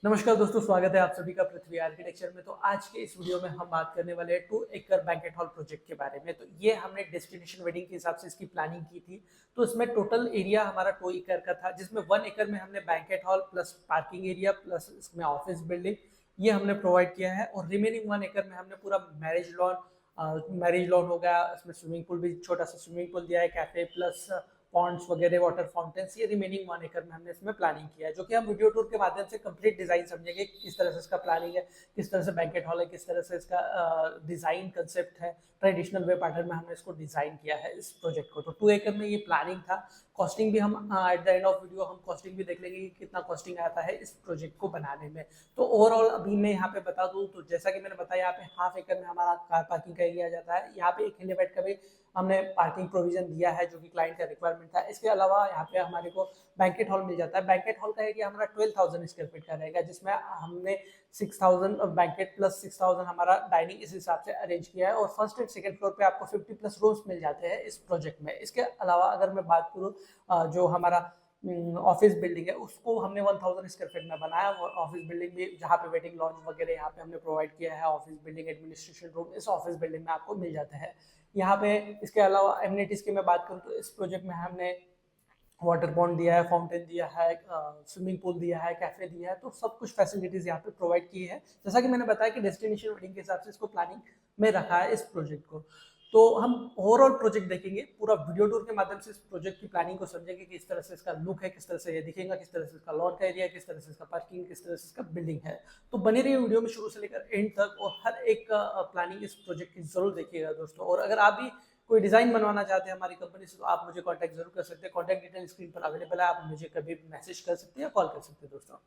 नमस्कार दोस्तों, स्वागत है आप सभी का पृथ्वी आर्किटेक्चर में। तो आज के इस वीडियो में हम बात करने वाले हैं 2 एकड़ बैंकेट हॉल प्रोजेक्ट के बारे में। तो ये हमने डेस्टिनेशन वेडिंग के हिसाब से इसकी प्लानिंग की थी। तो इसमें टोटल एरिया हमारा 2 एकड़ का था, जिसमें 1 एकड़ में हमने banquet hall plus parking area plus इसमें ऑफिस बिल्डिंग ये हमने प्रोवाइड किया है। और रिमेनिंग 1 एकड़ में हमने पूरा मैरिज लॉन हो गया, इसमें स्विमिंग पूल भी, छोटा सा स्विमिंग पूल दिया है, कैफे प्लस पॉन्ड्स वगैरह, वाटर फाउंटेन्स, ये रिमेनिंग 1 एकड़ में हमने इसमें प्लानिंग किया है, जो कि हम वीडियो टूर के माध्यम से कंप्लीट डिजाइन समझेंगे, किस तरह से इसका प्लानिंग है, किस तरह से बैंकेट हॉल है, किस तरह से इसका डिजाइन कंसेप्ट है। ट्रेडिशनल वे पैटर्न में हमने इसको डिजाइन किया है इस प्रोजेक्ट को। तो 2 एकड़ में ये प्लानिंग था। कॉस्टिंग भी हम at the end of video हम कॉस्टिंग भी देख लेंगे कि कितना कॉस्टिंग आता है इस प्रोजेक्ट को बनाने में। तो ओवरऑल अभी मैं यहाँ पे बता दूँ तो जैसा कि मैंने बताया, यहाँ पे हाफ एकड़ में हमारा कार पार्किंग का एरिया आ जाता है। यहाँ पे एक हेलीपैड का भी हमने पार्किंग प्रोविजन दिया है, जो कि क्लाइंट का रिक्वायरमेंट था। इसके अलावा यहाँ पे हमारे को बैंकेट हॉल मिल जाता है। बैंकेट हॉल का एरिया हमारा 12,000 स्क्वायर फीट का रहेगा, जिसमें हमने 6,000 बैंकेट प्लस 6,000 हमारा डाइनिंग इस हिसाब से अरेंज किया है। और फर्स्ट एंड सेकंड फ्लोर पे आपको 50 प्लस रूम्स मिल जाते हैं इस प्रोजेक्ट में। इसके अलावा अगर मैं बात करूँ, जो हमारा ऑफिस बिल्डिंग है उसको हमने 1,000 स्क्वायर फीट में बनाया। ऑफिस बिल्डिंग भी जहाँ पे वेटिंग लॉन्च वगैरह यहाँ पे हमने प्रोवाइड किया है। ऑफिस बिल्डिंग, एडमिनिस्ट्रेशन रूम इस ऑफिस बिल्डिंग में आपको मिल जाता है यहाँ पे। इसके अलावा एमिनिटीज की मैं बात करूँ तो इस प्रोजेक्ट में हमने वाटर पॉन्ड दिया है, फाउंटेन दिया है, स्विमिंग पूल दिया है, कैफे दिया है। तो सब कुछ फैसिलिटीज यहाँ पे प्रोवाइड की है। जैसा कि मैंने बताया कि डेस्टिनेशन वेडिंग के हिसाब से इसको प्लानिंग में रखा है इस प्रोजेक्ट को। तो हम ओवरऑल प्रोजेक्ट देखेंगे, पूरा वीडियो टूर के माध्यम से इस प्रोजेक्ट की प्लानिंग को समझेंगे कि किस तरह से इसका लुक है, किस तरह से ये दिखेगा, किस तरह से इसका लॉन का एरिया है, किस तरह से इसका पार्किंग, किस तरह से इसका बिल्डिंग है। तो बने रहिए वीडियो में शुरू से लेकर एंड तक, और हर एक प्लानिंग इस प्रोजेक्ट की जरूर देखिएगा दोस्तों। और अगर आप भी कोई डिजाइन बनवाना चाहते हैं हमारी कंपनी से, तो आप मुझे कांटेक्ट जरूर कर सकते हैं। कांटेक्ट डिटेल स्क्रीन पर अवेलेबल है, आप मुझे कभी भी मैसेज कर सकते हैं या कॉल कर सकते हैं दोस्तों।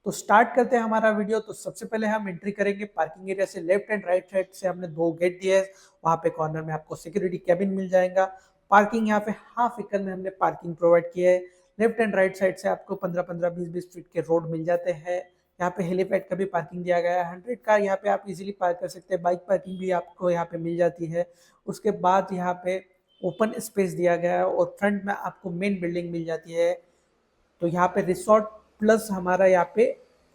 तो स्टार्ट करते हैं हमारा वीडियो। तो सबसे पहले हम एंट्री करेंगे पार्किंग एरिया से। लेफ्ट एंड राइट साइड से हमने 2 गेट दिए हैं। वहां पे कॉर्नर में आपको सिक्योरिटी कैबिन मिल जाएगा। पार्किंग यहाँ पे हाफ एकड़ में हमने पार्किंग प्रोवाइड किया है। लेफ्ट एंड राइट साइड से आपको 15-15, 20-20 फीट के रोड मिल जाते हैं। यहाँ पे हेलीपैड का भी पार्किंग दिया गया है। 100 कार यहाँ पे आप इजीली पार्क कर सकते हैं। बाइक पार्किंग भी आपको यहाँ पे मिल जाती है। उसके बाद यहाँ पे ओपन स्पेस दिया गया है और फ्रंट में आपको मेन बिल्डिंग मिल जाती है। तो यहाँ पे रिसोर्ट प्लस हमारा यहाँ पे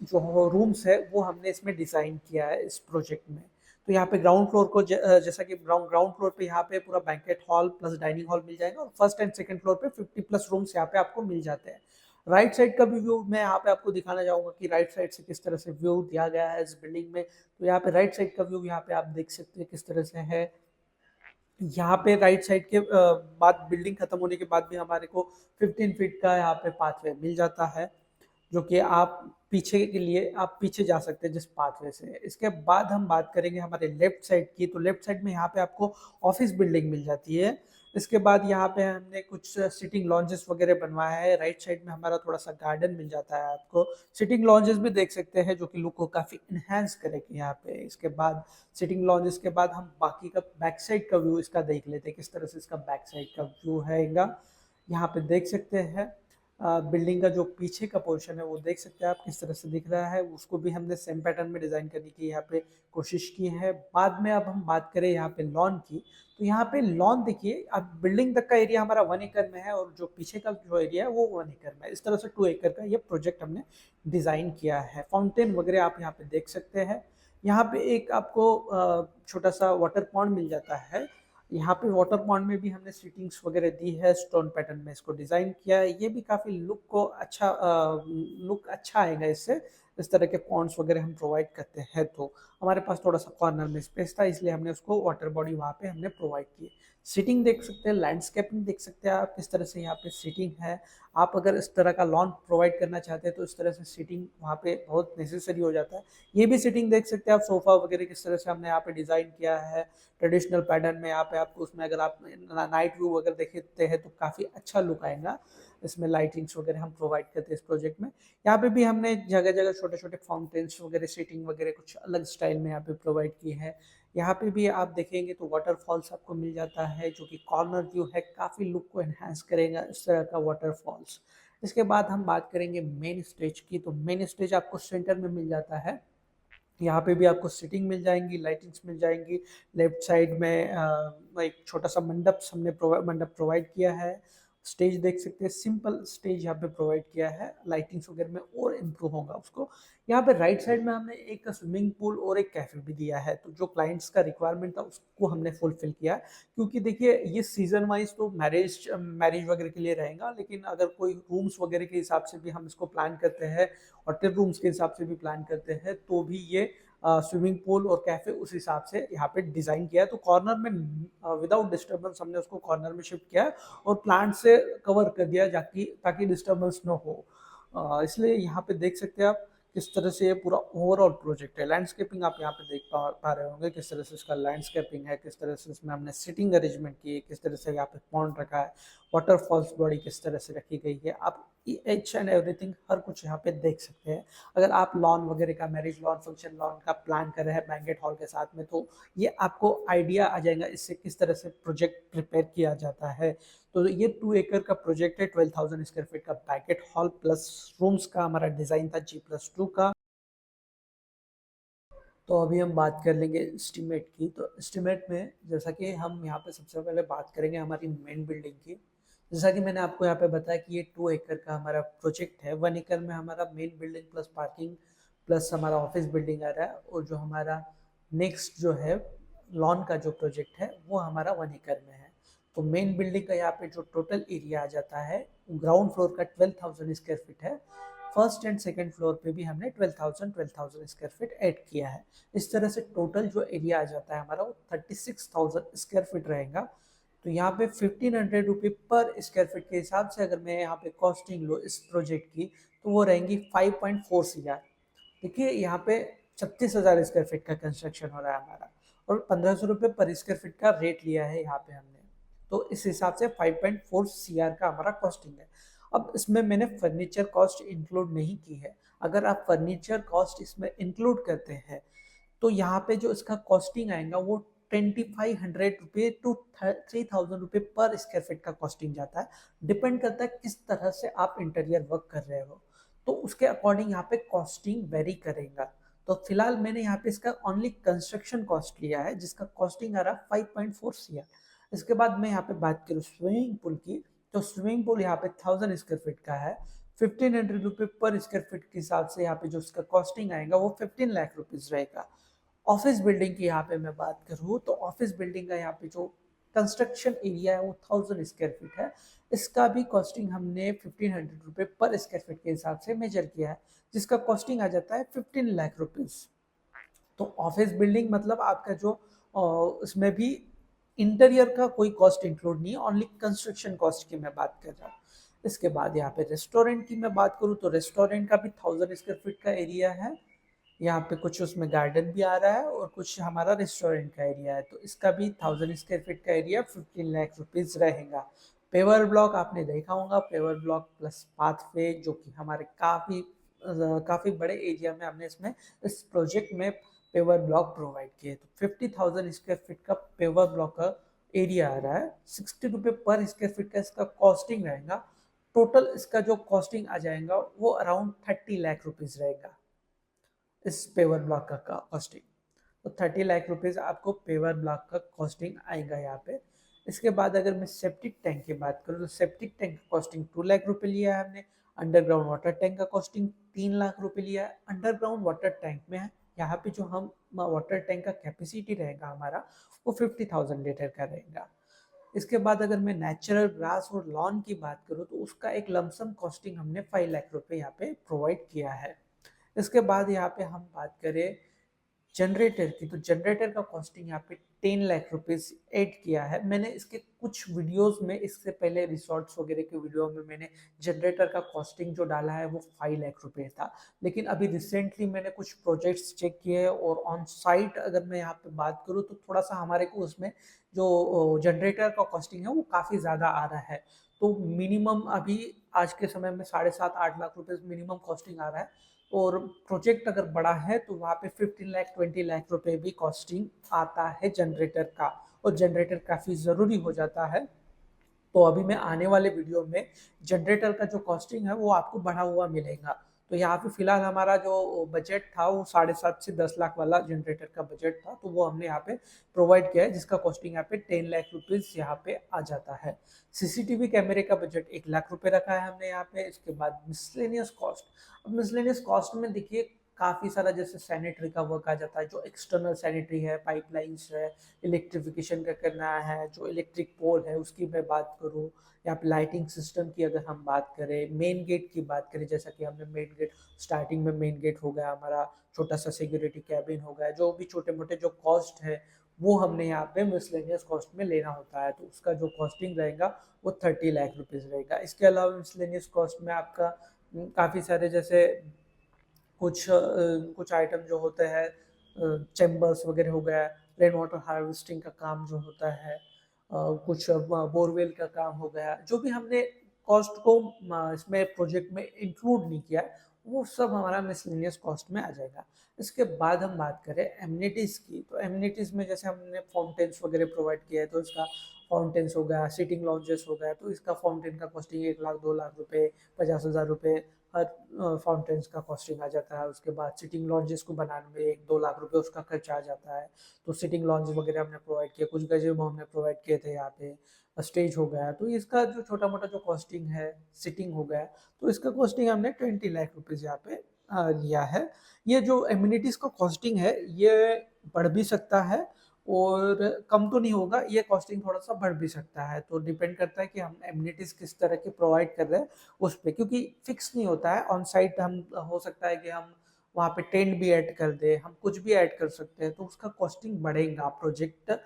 जो रूम्स है वो हमने इसमें डिजाइन किया है इस प्रोजेक्ट में। तो यहाँ पे ग्राउंड फ्लोर को जैसा कि ग्राउंड फ्लोर पे यहाँ पे पूरा banquet hall plus dining hall मिल जाएगा। और फर्स्ट एंड सेकंड फ्लोर पे 50 प्लस रूम्स यहाँ पे आपको मिल जाते हैं। राइट साइड का भी व्यू मैं यहाँ पे आपको दिखाना चाहूंगा कि राइट साइड से किस तरह से व्यू दिया गया है इस बिल्डिंग में। तो यहाँ पे राइट साइड का व्यू यहाँ पे आप देख सकते हैं किस तरह से है। यहाँ पे राइट साइड के बाद बिल्डिंग खत्म होने के बाद भी हमारे को 15 फीट का यहाँ पे पाथवे मिल जाता है, जो कि आप पीछे के लिए आप पीछे जा सकते हैं जिस पाथवे से। इसके बाद हम बात करेंगे हमारे लेफ्ट साइड की। तो लेफ्ट साइड में यहाँ पे आपको ऑफिस बिल्डिंग मिल जाती है। इसके बाद यहाँ पे हमने कुछ सिटिंग लॉन्जेस वगैरह बनवाया है। राइट साइड में हमारा थोड़ा सा गार्डन मिल जाता है आपको। सिटिंग लॉन्जेस भी देख सकते हैं, जो कि लुक को काफी इनहेंस करेगी यहाँ पे। इसके बाद सिटिंग लॉन्जेस के बाद हम बाकी का बैक साइड का व्यू इसका देख लेते हैं, किस तरह से इसका बैक साइड का व्यू है। यहाँ पे देख सकते हैं बिल्डिंग का जो पीछे का पोर्शन है वो देख सकते हैं आप किस तरह से दिख रहा है। उसको भी हमने सेम पैटर्न में डिजाइन करने की यहाँ पे कोशिश की है। बाद में अब हम बात करें यहाँ पे लॉन की। तो यहाँ पे लॉन देखिए, अब बिल्डिंग तक का एरिया हमारा 1 एकड़ में है और जो पीछे का जो एरिया है वो 1 एकड़ में है। इस तरह से 2 एकड़ का ये प्रोजेक्ट हमने डिजाइन किया है। फाउंटेन वगैरह आप यहाँ पे देख सकते हैं। यहाँ पे एक आपको छोटा सा वाटर पॉन्ड मिल जाता है। यहाँ पे वाटर पॉन्ड में भी हमने सीटिंग्स वगैरह दी है, स्टोन पैटर्न में इसको डिजाइन किया है। ये भी काफी लुक अच्छा आएगा इससे। इस तरह के पॉन्ड्स वगैरह हम प्रोवाइड करते हैं। तो हमारे पास थोड़ा सा कॉर्नर में स्पेस था, इसलिए हमने उसको वाटर बॉडी वहाँ पे हमने प्रोवाइड की। सीटिंग देख सकते हैं, लैंडस्केपिंग देख सकते हैं आप किस तरह से यहाँ पे सीटिंग है। आप अगर इस तरह का लॉन प्रोवाइड करना चाहते हैं तो इस तरह से सीटिंग वहाँ पे बहुत नेसेसरी हो जाता है। ये भी सीटिंग देख सकते हैं आप, सोफा वगैरह किस तरह से हमने यहाँ पे डिजाइन किया है ट्रेडिशनल पैटर्न में। यहाँ पे आपको उसमें अगर आप नाइट व्यू वगैरह देखते हैं तो काफ़ी अच्छा लुक आएगा। इसमें लाइटिंग्स वगैरह हम प्रोवाइड करते हैं इस प्रोजेक्ट में। यहाँ पे भी हमने जगह जगह छोटे छोटे फाउंटेन्स वगैरह, सीटिंग वगैरह कुछ अलग स्टाइल में यहाँ पे प्रोवाइड की है। यहाँ पे भी आप देखेंगे तो वाटरफॉल्स आपको मिल जाता है, जो कि कॉर्नर व्यू है, काफ़ी लुक को एनहांस करेगा इस तरह का वाटरफॉल्स। इसके बाद हम बात करेंगे मेन स्टेज की। तो मेन स्टेज आपको सेंटर में मिल जाता है। यहाँ पे भी आपको सीटिंग मिल जाएंगी, लाइटिंग्स मिल जाएंगी। लेफ्ट साइड में एक छोटा सा मंडप हमने मंडप प्रोवाइड किया है। स्टेज देख सकते हैं, सिंपल स्टेज यहाँ पे प्रोवाइड किया है, लाइटिंग्स वगैरह में और इम्प्रूव होगा उसको। यहाँ पे राइट साइड में हमने एक स्विमिंग पूल और एक कैफे भी दिया है, तो जो क्लाइंट्स का रिक्वायरमेंट था उसको हमने फुलफिल किया। क्योंकि देखिए ये सीजन वाइज तो मैरिज मैरिज वगैरह के लिए रहेगा, लेकिन अगर कोई रूम्स वगैरह के हिसाब से भी हम इसको प्लान करते हैं, होटल रूम्स के हिसाब से भी प्लान करते हैं, तो भी ये स्विमिंग पूल और कैफे उस हिसाब से यहाँ पे डिजाइन किया है। तो कॉर्नर में विदाउट डिस्टर्बेंस हमने उसको कॉर्नर में शिफ्ट किया है और प्लांट से कवर कर दिया ताकि डिस्टर्बेंस न हो। इसलिए यहाँ पे देख सकते हैं आप किस तरह से ये पूरा ओवरऑल प्रोजेक्ट है। लैंडस्केपिंग आप यहाँ पे देख पा रहे होंगे किस तरह से इसका लैंडस्केपिंग है, किस तरह से इसमें हमने सिटिंग अरेंजमेंट की है, किस तरह से यहाँ पे पॉन्ड रखा है, वाटरफॉल्स बॉडी किस तरह से रखी गई है। आप एच एंड एवरीथिंग हर कुछ यहाँ पे देख सकते हैं। अगर आप लॉन वगैरह का, मैरिज लॉन, फंक्शन लॉन का प्लान कर रहे हैं बैंकेट हॉल के साथ में, तो ये आपको आइडिया आ जाएगा इससे किस तरह से प्रोजेक्ट प्रिपेयर किया जाता है। तो ये 2 एकड़ का प्रोजेक्ट है, 12,000 स्क्वायर फीट का बैंकेट हॉल प्लस रूम्स का हमारा डिजाइन था G+2 का। तो अभी हम बात कर लेंगे एस्टीमेट की। तो एस्टीमेट में जैसा कि हम यहाँ पे सबसे पहले बात करेंगे हमारी मेन बिल्डिंग की। जैसा कि मैंने आपको यहाँ पे बताया कि ये 2 एकड़ का हमारा प्रोजेक्ट है। 1 एकड़ में हमारा main building plus parking plus हमारा ऑफिस बिल्डिंग आ रहा है, और जो हमारा नेक्स्ट जो है लॉन का जो प्रोजेक्ट है वो हमारा 1 एकड़ में है। तो मेन बिल्डिंग का यहाँ पे जो टोटल एरिया आ जाता है ग्राउंड फ्लोर का 12,000 स्क्वायर फीट है। फर्स्ट एंड सेकंड फ्लोर पे भी हमने 12,000 स्क्वायर फीट ऐड किया है। इस तरह से टोटल जो एरिया आ जाता है हमारा वो 36,000 स्क्वायर फीट रहेगा। तो यहाँ पे 1,500 रुपये पर स्क्वायर फीट के हिसाब से अगर मैं यहाँ पे कॉस्टिंग लो इस प्रोजेक्ट की, तो वो रहेंगी 5.4 CR। देखिए यहाँ पे 36,000 स्क्वायर फीट का कंस्ट्रक्शन हो रहा है हमारा, और 1,500 रुपये पर स्क्वायर फीट का रेट लिया है यहाँ पे हमने। तो इस हिसाब से 5.4 CR का हमारा कॉस्टिंग है। अब इसमें मैंने फर्नीचर कॉस्ट इंक्लूड नहीं की है। अगर आप फर्नीचर कॉस्ट इसमें इंक्लूड करते हैं तो यहाँ पे जो इसका कॉस्टिंग आएगा वो 2,500 रुपये टू 3,000 रुपये पर स्क्वायर फीट का कॉस्टिंग जाता है। डिपेंड करता है किस तरह से आप इंटीरियर वर्क कर रहे हो, तो उसके अकॉर्डिंग यहाँ पे कॉस्टिंग वेरी करेगा। तो फिलहाल मैंने यहाँ पे इसका ओनली कंस्ट्रक्शन कॉस्ट लिया है जिसका कॉस्टिंग आ रहा है 5.4 CR। इसके बाद मैं यहाँ पे बात करूँ स्विमिंग पूल की, तो स्विमिंग पूल यहाँ पे 1,000 स्क्वायर फीट का है। 1,500 रुपये पर स्क्वायर फीट के हिसाब से यहाँ पे जो उसका कॉस्टिंग आएगा वो 15 लाख रुपीज रहेगा। ऑफिस बिल्डिंग की यहाँ पे मैं बात करूँ तो ऑफिस बिल्डिंग का यहाँ पे जो कंस्ट्रक्शन एरिया है वो 1,000 स्क्वायर फीट है। इसका भी कॉस्टिंग हमने 1,500 रुपये पर स्क्वायर फीट के हिसाब से मेजर किया है, जिसका कॉस्टिंग आ जाता है 15 लाख रुपीज। तो ऑफिस बिल्डिंग मतलब आपका जो उसमें भी इंटीरियर का कोई कॉस्ट इंक्लूड नहीं है, ओनली कंस्ट्रक्शन कॉस्ट की मैं बात कर रहा हूँ। इसके बाद यहाँ पे रेस्टोरेंट की मैं बात करूँ तो रेस्टोरेंट का भी 1,000 स्क्वायर फीट का एरिया है। यहाँ पे कुछ उसमें गार्डन भी आ रहा है और कुछ हमारा रेस्टोरेंट का एरिया है, तो इसका भी 1,000 स्क्वायर फीट का एरिया 15 लाख रुपीज रहेगा। पेवर ब्लॉक आपने देखा होगा, पेवर ब्लॉक प्लस पाथवे, जो कि हमारे काफ़ी बड़े एरिया में हमने इसमें इस प्रोजेक्ट में पेवर ब्लॉक प्रोवाइड किए। तो 50,000 स्क्वायर फीट का पेवर ब्लॉक का एरिया आ रहा है। 60 रुपये पर स्क्वायर फीट का इसका कॉस्टिंग रहेगा। टोटल इसका जो कॉस्टिंग आ जाएगा वो अराउंड 30 लाख रुपीज रहेगा इस पेवर ब्लॉक का कॉस्टिंग। तो 30 लाख रुपीज आपको पेवर ब्लॉक का कॉस्टिंग आएगा यहाँ पे। इसके बाद अगर मैं सेप्टिक टैंक की बात करूँ तो सेप्टिक टैंक का कॉस्टिंग 2 लाख रुपए लिया है हमने। अंडरग्राउंड वाटर टैंक का कॉस्टिंग 3 लाख रुपए लिया है। अंडरग्राउंड वाटर टैंक में यहाँ पे जो हम वाटर टैंक का कैपेसिटी रहेगा हमारा वो 50,000 लीटर का रहेगा। इसके बाद अगर मैं नेचुरल ग्रास और लॉन की बात करूँ तो उसका एक लमसम कॉस्टिंग हमने 5 लाख रुपए यहाँ पे प्रोवाइड किया है। इसके बाद यहाँ पे हम बात करें जनरेटर की, तो जनरेटर का कॉस्टिंग यहाँ पे 10 लाख रुपीज ऐड किया है। मैंने इसके कुछ वीडियोस में, इससे पहले रिसोर्ट्स वगैरह के वीडियो में मैंने जनरेटर का कॉस्टिंग जो डाला है वो 5 लाख रुपए था, लेकिन अभी रिसेंटली मैंने कुछ प्रोजेक्ट्स चेक किए और ऑन साइट अगर मैं यहाँ पे बात करूँ तो थोड़ा सा हमारे को उसमें जो जनरेटर का कॉस्टिंग है वो काफ़ी ज़्यादा आ रहा है। तो मिनिमम अभी आज के समय में 7.5-8 लाख रुपए मिनिमम कॉस्टिंग आ रहा है, और प्रोजेक्ट अगर बड़ा है तो वहाँ पे 15 लाख 20 लाख रुपए भी कॉस्टिंग आता है जनरेटर का, और जनरेटर काफ़ी ज़रूरी हो जाता है। तो अभी मैं आने वाले वीडियो में जनरेटर का जो कॉस्टिंग है वो आपको बढ़ा हुआ मिलेगा। तो यहाँ पे फिलहाल हमारा जो बजट था वो 7.5 से 10 लाख वाला जनरेटर का बजट था, तो वो हमने यहाँ पे प्रोवाइड किया है, जिसका कॉस्टिंग यहाँ पे 10 लाख रुपीज यहाँ पे आ जाता है। सीसीटीवी कैमरे का बजट 1 लाख रुपए रखा है हमने यहाँ पे। इसके बाद मिसलेनियस कॉस्ट, अब मिसलेनियस कॉस्ट में देखिए काफ़ी सारा जैसे सैनिटरी का वर्क आ जाता है, जो एक्सटर्नल सैनिटरी है, पाइपलाइंस है, इलेक्ट्रिफिकेशन का करना है, जो इलेक्ट्रिक पोल है उसकी मैं बात करूँ, या फिर लाइटिंग सिस्टम की अगर हम बात करें, मेन गेट की बात करें, जैसा कि हमने मेन गेट स्टार्टिंग में मेन गेट हो गया हमारा, छोटा सा सिक्योरिटी कैबिन हो गया, जो भी छोटे मोटे जो कॉस्ट है वो हमने यहाँ पे मिसलेनियस कॉस्ट में लेना होता है, तो उसका जो कॉस्टिंग रहेगा वो 30 लाख रुपीज़ रहेगा। इसके अलावा मिसलेनियस कॉस्ट में आपका काफ़ी सारे जैसे कुछ आइटम जो होते हैं, चैम्बर्स वगैरह हो गया, रेन वाटर हार्वेस्टिंग का काम जो होता है, कुछ बोरवेल का काम हो गया, जो भी हमने कॉस्ट को इसमें प्रोजेक्ट में इंक्लूड नहीं किया वो सब हमारा मिसलेनियस कॉस्ट में आ जाएगा। इसके बाद हम बात करें एमिनिटीज़ की, तो एमिनिटीज़ में जैसे हमने फाउंटेन्स वगैरह प्रोवाइड किया है, तो इसका फाउंटेन्स हो गया, सिटिंग लॉन्जेस हो गया, तो इसका फाउंटेन का कॉस्टिंग 1 लाख 2 लाख रुपए, 50,000 रुपये हर फाउंटेन्स का कॉस्टिंग आ जाता है। उसके बाद सिटिंग लॉन्जेस को बनाने में 1-2 लाख रुपए उसका खर्चा आ जाता है, तो सिटिंग लॉन्ज वगैरह हमने प्रोवाइड किया, कुछ गजब हमने प्रोवाइड किए थे यहाँ पे, स्टेज हो गया, तो इसका जो छोटा मोटा जो कॉस्टिंग है, सिटिंग हो गया, तो इसका कॉस्टिंग हमने 20 लाख रुपीज़ यहाँ पे लिया है। ये जो एमिनिटीज़ का कॉस्टिंग है ये बढ़ भी सकता है और कम तो नहीं होगा, ये कॉस्टिंग थोड़ा सा बढ़ भी सकता है, तो डिपेंड करता है कि हम एमिनिटीज़ किस तरह की प्रोवाइड कर रहे हैं उस पे, क्योंकि फिक्स नहीं होता है। ऑन साइट हम हो सकता है कि हम वहाँ पे टेंट भी ऐड कर दें, हम कुछ भी ऐड कर सकते हैं, तो उसका कॉस्टिंग बढ़ेगा प्रोजेक्ट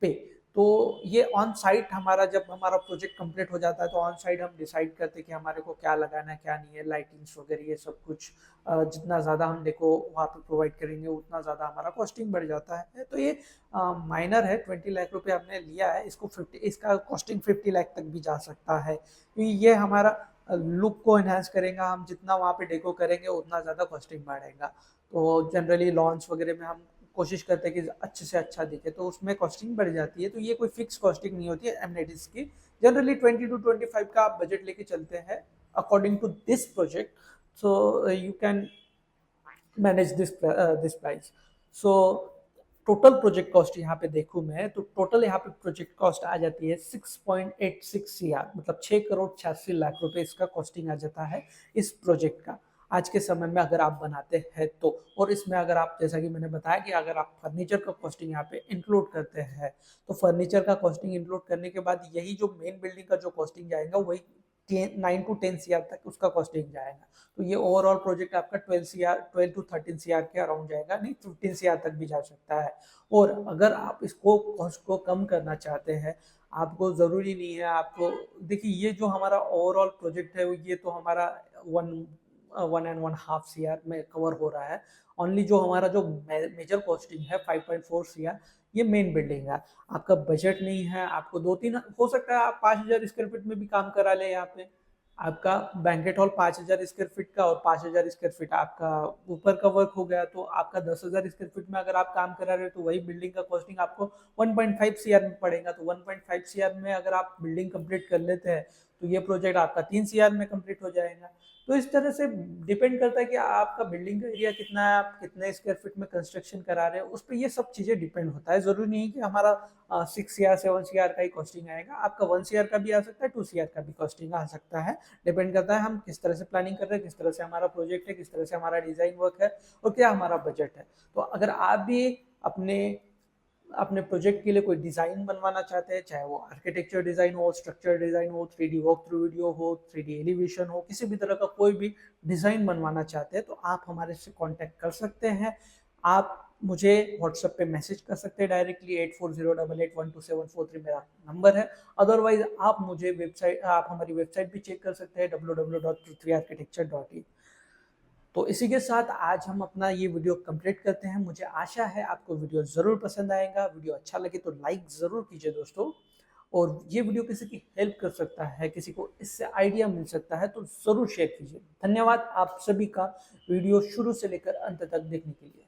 पे। तो ये ऑन साइट हमारा जब हमारा प्रोजेक्ट कंप्लीट हो जाता है तो ऑन साइट हम डिसाइड करते हैं कि हमारे को क्या लगाना है क्या नहीं है, लाइटिंग्स वगैरह ये सब कुछ जितना ज़्यादा हम देखो वहाँ पे प्रोवाइड करेंगे उतना ज़्यादा हमारा कॉस्टिंग बढ़ जाता है। तो ये माइनर है, 20 लाख रुपए हमने लिया है, इसको 50 इसका कॉस्टिंग 50 लाख तक भी जा सकता है, क्योंकि ये हमारा लुक को एनहांस करेगा। हम जितना वहाँ पे डेको करेंगे उतना ज़्यादा कॉस्टिंग बढ़ेगा। तो जनरली लॉन्च वगैरह में हम कोशिश करते हैं कि अच्छे से अच्छा दिखे, तो उसमें कॉस्टिंग बढ़ जाती है। तो ये कोई फिक्स कॉस्टिंग नहीं होती है एमिनिटीज़ की, जनरली 20 to 25 का आप बजट लेके चलते हैं according to this project, so you can manage this price. So total project cost यहाँ पे देखूँ मैं तो टोटल यहाँ पे प्रोजेक्ट कॉस्ट आ जाती है 6.86 सीआर, मतलब 6 करोड़ 86 लाख रुपए इसका कॉस्टिंग आ जाता है इस प्रोजेक्ट का आज के समय में, अगर आप बनाते हैं तो। और इसमें अगर आप, जैसा कि मैंने बताया कि अगर आप फर्नीचर का कॉस्टिंग यहाँ पे इंक्लूड करते हैं, तो फर्नीचर का कॉस्टिंग इंक्लूड करने के बाद यही जो मेन बिल्डिंग का जो कॉस्टिंग जाएगा वही 9 to 10 सीआर तक उसका कॉस्टिंग जाएगा। तो ये ओवरऑल प्रोजेक्ट आपका 12 to 13 सीआर के अराउंड जाएगा, नहीं 15 सीआर तक भी जा सकता है। और अगर आप इसको कॉस्ट को कम करना चाहते हैं, आपको ज़रूरी नहीं है आपको, देखिए ये जो हमारा ओवरऑल प्रोजेक्ट है ये तो हमारा 1.5 सीआर में कवर हो रहा है। ओनली जो हमारा जो मेजर कॉस्टिंग है 5.4 सीआर, ये मेन बिल्डिंग है। आपका बजट नहीं है, आपको 2-3 हो सकता है आप 5,000 स्क्वायर फीट में भी काम करा ले यहाँ पे, आपका बैंकेट हॉल 5,000 स्क्वायर फीट का और 5,000 स्क्वायर फीट आपका ऊपर का वर्क हो गया, तो आपका 10,000 स्क्वायर फीट में अगर आप काम करा रहे हो तो वही बिल्डिंग का कॉस्टिंग आपको 1.5 सीआर में पड़ेगा। तो 1.5 सीआर में अगर आप बिल्डिंग कंप्लीट कर लेते हैं तो ये प्रोजेक्ट आपका 3 सीआर में कंप्लीट हो जाएगा। तो इस तरह से डिपेंड करता है कि आपका बिल्डिंग का एरिया कितना है, आप कितने स्क्वायर फीट में कंस्ट्रक्शन करा रहे हो, उस पर ये सब चीज़ें डिपेंड होता है। ज़रूरी नहीं कि हमारा 6 सीआर 7 सीआर का ही कॉस्टिंग आएगा, आपका 1 सीआर का भी आ सकता है, 2 सीआर का भी कॉस्टिंग आ सकता है। डिपेंड करता है हम किस तरह से प्लानिंग कर रहे हैं, किस तरह से हमारा प्रोजेक्ट है, किस तरह से हमारा डिज़ाइन वर्क है और क्या हमारा बजट है। तो अगर आप भी अपने अपने प्रोजेक्ट के लिए कोई डिज़ाइन बनवाना चाहते हैं, चाहे वो आर्किटेक्चर डिज़ाइन हो, स्ट्रक्चर डिज़ाइन हो, 3D वॉक थ्रू वीडियो हो, 3D एलिवेशन हो, किसी भी तरह का कोई भी डिज़ाइन बनवाना चाहते हैं तो आप हमारे से कांटेक्ट कर सकते हैं। आप मुझे व्हाट्सएप पे मैसेज कर सकते हैं डायरेक्टली, 8408812743 मेरा नंबर है। अदरवाइज आप हमारी वेबसाइट भी चेक कर सकते हैं www.prithviarchitecture.in। तो इसी के साथ आज हम अपना ये वीडियो कंप्लीट करते हैं। मुझे आशा है आपको वीडियो ज़रूर पसंद आएगा। वीडियो अच्छा लगे तो लाइक ज़रूर कीजिए दोस्तों, और ये वीडियो किसी की हेल्प कर सकता है, किसी को इससे आइडिया मिल सकता है तो ज़रूर शेयर कीजिए। धन्यवाद आप सभी का वीडियो शुरू से लेकर अंत तक देखने के लिए।